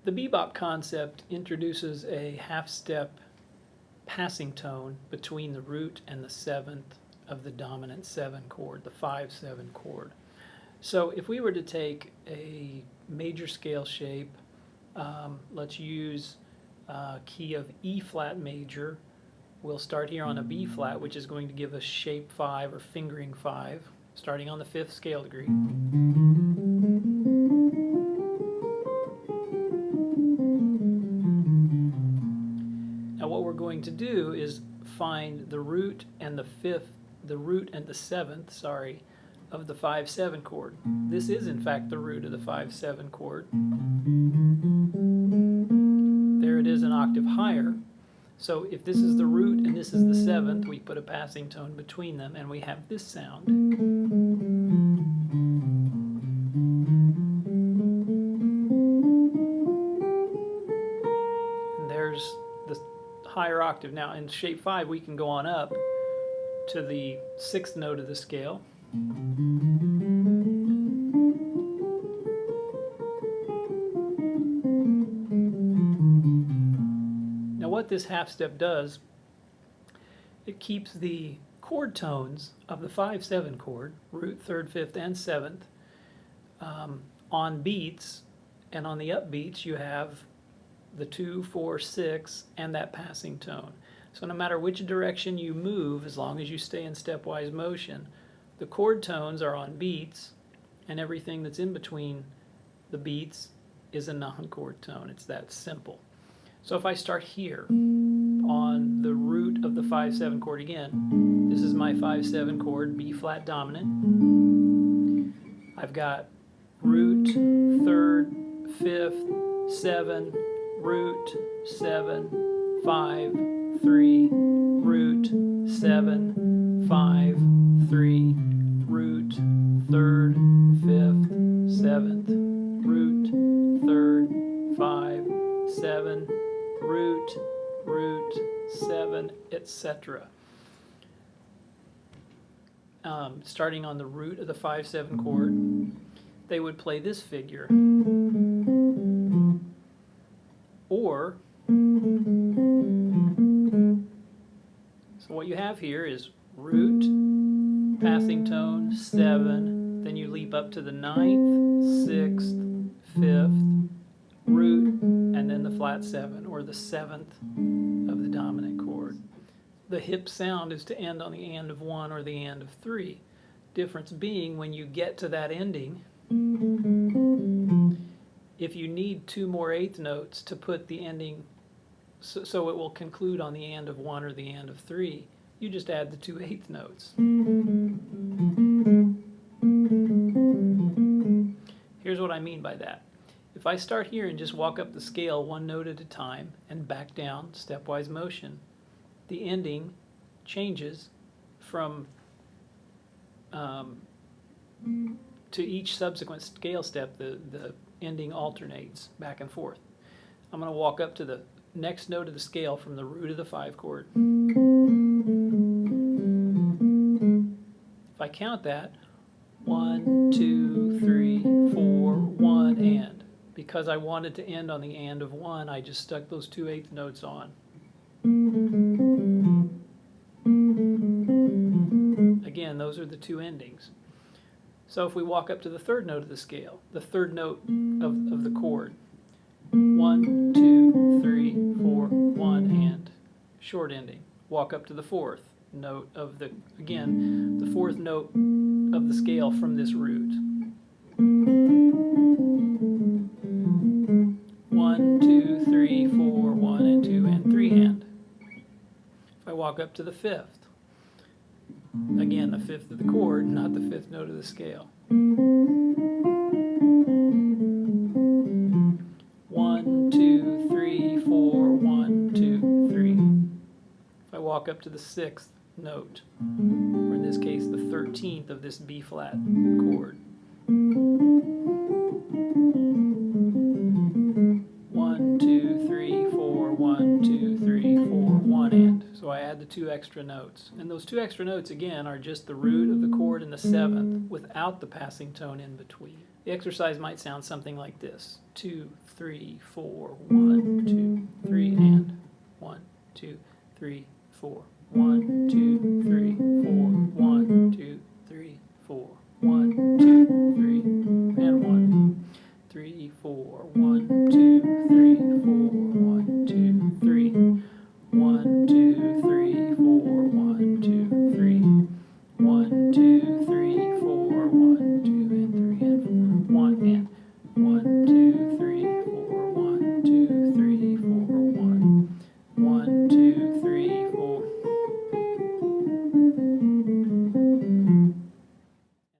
The bebop concept introduces a half-step passing tone between the root and the seventh of the dominant 7 chord, the 5-7 chord. So if we were to take a major scale shape, let's use key of E flat major. We'll start here on a B flat, which is going to give us shape 5 or fingering 5, starting on the 5th scale degree. Now what we're going to do is find the root and the 7th, of the 5-7 chord. This is in fact the root of the 5-7 chord. There it is, an octave higher. So if this is the root and this is the 7th, we put a passing tone between them and we have this sound. And there's the higher octave. Now in shape 5 we can go on up to the 6th note of the scale. Now what this half step does, it keeps the chord tones of the 5-7 chord, root, 3rd, 5th, and 7th, on beats, and on the upbeats you have the 2, 4, 6, and that passing tone. So no matter which direction you move, as long as you stay in stepwise motion, the chord tones are on beats, and everything that's in between the beats is a non-chord tone. It's that simple. So if I start here on the root of the 5-7 chord again, this is my 5-7 chord, B flat dominant. I've got root, 3rd, 5th, 7, root, 7, 5, 3, root, 7, 5, 3, root, 3rd, 5th, 7th, root, 3rd, 5, 7, root, 7, etc. Starting on the root of the 5-7 chord, they would play this figure. Or, so what you have here is root, passing tone, 7, then you leap up to the 9th, 6th, 5th, root, and then the flat 7, or the 7th of the dominant chord. The hip sound is to end on the and of 1 or the and of 3. Difference being, when you get to that ending, if you need 2 more 8th notes to put the ending, so it will conclude on the and of 1 or the and of 3, you just add the 2 8th notes. Here's what I mean by that. If I start here and just walk up the scale 1 note at a time and back down, stepwise motion, the ending changes from to each subsequent scale step. The ending alternates back and forth. I'm going to walk up to the next note of the scale from the root of the 5 chord. If I count that, 1, 2, 3, 4, 1, and. Because I wanted to end on the and of 1, I just stuck those 2 8th notes on. Again, those are the 2 endings. So if we walk up to the 3rd note of the scale, the 3rd note of the chord, 1, 2, 3, 4, 1, and. Short ending. Walk up to the 4th note of the, again, the 4th note of the scale from this root. 1, 2, 3, 4, 1, and 2, and 3 hand. If I walk up to the 5th, again the 5th of the chord, not the 5th note of the scale. 1, 2, 3, 4, 1, 2, 3. If I walk up to the 6th note, or in this case the 13th of this B flat chord. 1, 2, 3, 4, 1, 2, 3, 4, 1, and. So I add add the 2 extra notes. And those 2 extra notes, again, are just the root of the chord and the 7th without the passing tone in between. The exercise might sound something like this. 2, 3, 4, 1, 2, 3, and 1, 2, 3, 4, 1, 2, 3, 4.